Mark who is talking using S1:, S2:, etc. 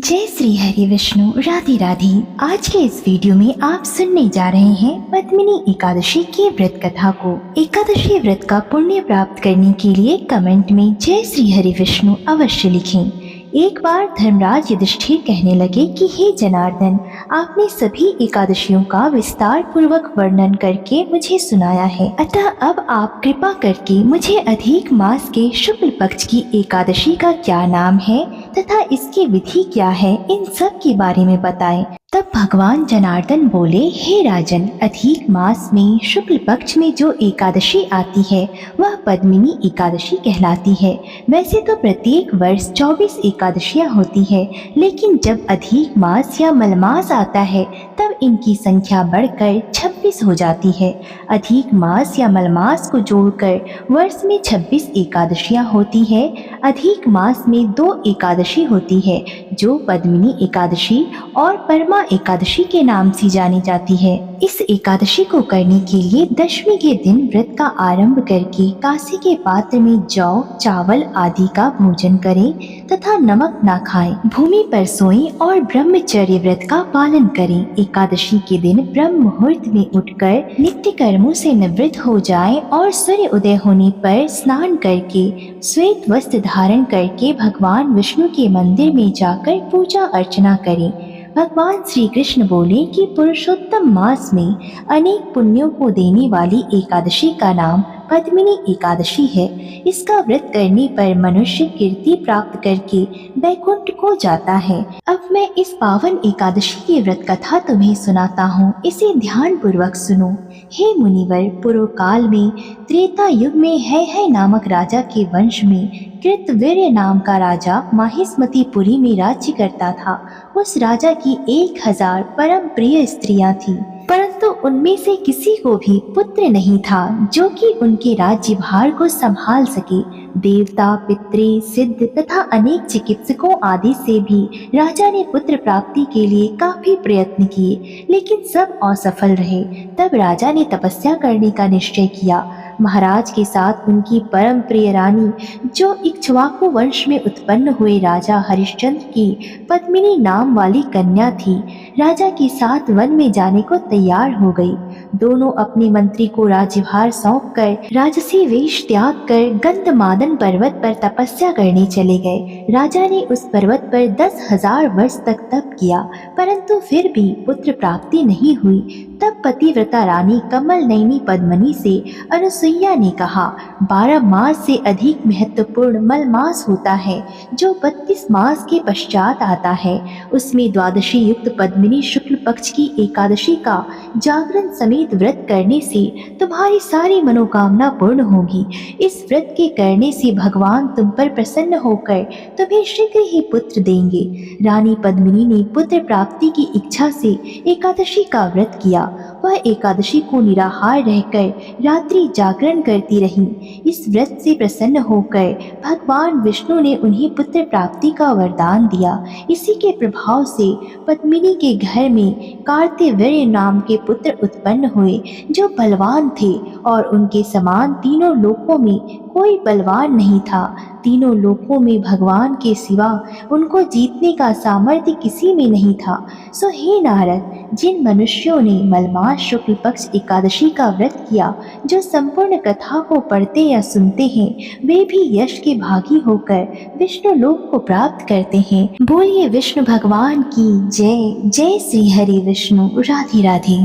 S1: जय श्री हरि विष्णु। राधे राधे। आज के इस वीडियो में आप सुनने जा रहे हैं पद्मिनी एकादशी की व्रत कथा को। एकादशी व्रत का पुण्य प्राप्त करने के लिए कमेंट में जय श्री हरि विष्णु अवश्य लिखें। एक बार धर्मराज युधिष्ठिर कहने लगे कि हे जनार्दन, आपने सभी एकादशियों का विस्तार पूर्वक वर्णन करके मुझे सुनाया है, अतः अब आप कृपा करके मुझे अधिक मास के शुक्ल पक्ष की एकादशी का क्या नाम है तथा इसकी विधि क्या है, इन सब के बारे में बताएं। तब भगवान जनार्दन बोले, हे राजन, अधिक मास में शुक्ल पक्ष में जो एकादशी आती है वह पद्मिनी एकादशी कहलाती है। वैसे तो प्रत्येक वर्ष 24 एकादशियां होती है, लेकिन जब अधिक मास या मलमास आता है तब इनकी संख्या बढ़कर 26 हो जाती है। अधिक मास या मलमास को जोड़कर वर्ष में 26 एकादशियां होती है। अधिक मास में 2 एकादशी होती है जो पद्मिनी एकादशी और परमा एकादशी के नाम से जानी जाती है। इस एकादशी को करने के लिए दशमी के दिन व्रत का आरंभ करके कांसे के पात्र में जौ, चावल आदि का भोजन करें तथा नमक न खाएं, भूमि पर सोएं और ब्रह्मचर्य व्रत का पालन करें। एकादशी के दिन ब्रह्म मुहूर्त में उठकर नित्य कर्मों से निवृत्त हो जाएं और सूर्य उदय होने पर स्नान करके श्वेत वस्त्र धारण करके भगवान विष्णु के मंदिर में जाकर पूजा अर्चना करें। भगवान श्री कृष्ण बोले कि पुरुषोत्तम मास में अनेक पुण्यों को देने वाली एकादशी का नाम पद्मिनी एकादशी है। इसका व्रत करने पर मनुष्य कीर्ति प्राप्त करके वैकुंठ को जाता है। अब मैं इस पावन एकादशी की व्रत कथा तुम्हें सुनाता हूँ, इसे ध्यान पूर्वक सुनो। हे मुनिवर, पूर्व काल में त्रेता युग में है नामक राजा के वंश में कृतवीर्य नाम का राजा माहिष्मतीपुरी में राज्य करता था। उस राजा की 1000 परम प्रिय स्त्रियां थीं, परंतु उनमें से किसी को भी पुत्र नहीं था जो कि उनके राज्य भार को संभाल सके। देवता, पितृ, सिद्ध तथा अनेक चिकित्सकों आदि से भी राजा ने पुत्र प्राप्ति के लिए काफी प्रयत्न किए, लेकिन सब असफल रहे। तब राजा ने तपस्या करने का निश्चय किया। महाराज के साथ उनकी परम प्रिय रानी, जो इक्ष्वाकु वंश में उत्पन्न हुए राजा हरिश्चंद्र की पद्मिनी नाम वाली कन्या थी, राजा के साथ वन में जाने को तैयार हो गई। दोनों अपने मंत्री को राज्यभार सौंपकर राजसी वेश त्याग कर गंधमादन पर्वत पर तपस्या करने चले गए। राजा ने उस पर्वत पर 10,000 वर्ष तक तप किया, परंतु फिर भी पुत्र प्राप्ति नहीं हुई। तब पतिव्रता रानी कमल नयनी पद्मिनी से अनुसुईया ने कहा, 12 मास से अधिक महत्वपूर्ण मलमास होता है जो 32 मास के पश्चात आता है। उसमें द्वादशी युक्त पद्मिनी शुक्ल पक्ष की एकादशी का जागरण समेत व्रत करने से तुम्हारी सारी मनोकामना पूर्ण होगी। इस व्रत के करने से भगवान तुम पर प्रसन्न होकर तुम्हें शीघ्र ही पुत्र देंगे। रानी पद्मिनी ने पुत्र प्राप्ति की इच्छा से एकादशी का व्रत किया। वह एकादशी को निराहार रहकर रात्रि जागरण करती रही। इस व्रत से प्रसन्न होकर भगवान विष्णु ने उन्हें पुत्र प्राप्ति का वरदान दिया। इसी के प्रभाव से पद्मिनी के घर में कार्तवीर्य नाम के पुत्र उत्पन्न हुए जो बलवान थे, और उनके समान तीनों लोकों में कोई बलवान नहीं था। तीनों लोकों में भगवान के सिवा उनको जीतने का सामर्थ्य किसी में नहीं था। सो हे नारद, जिन मनुष्यों ने मलमास शुक्ल पक्ष एकादशी का व्रत किया, जो संपूर्ण कथा को पढ़ते या सुनते हैं, वे भी यश के भागी होकर विष्णु लोक को प्राप्त करते हैं। बोलिए विष्णु भगवान की जय। जय श्री हरि विष्णु। राधे राधे।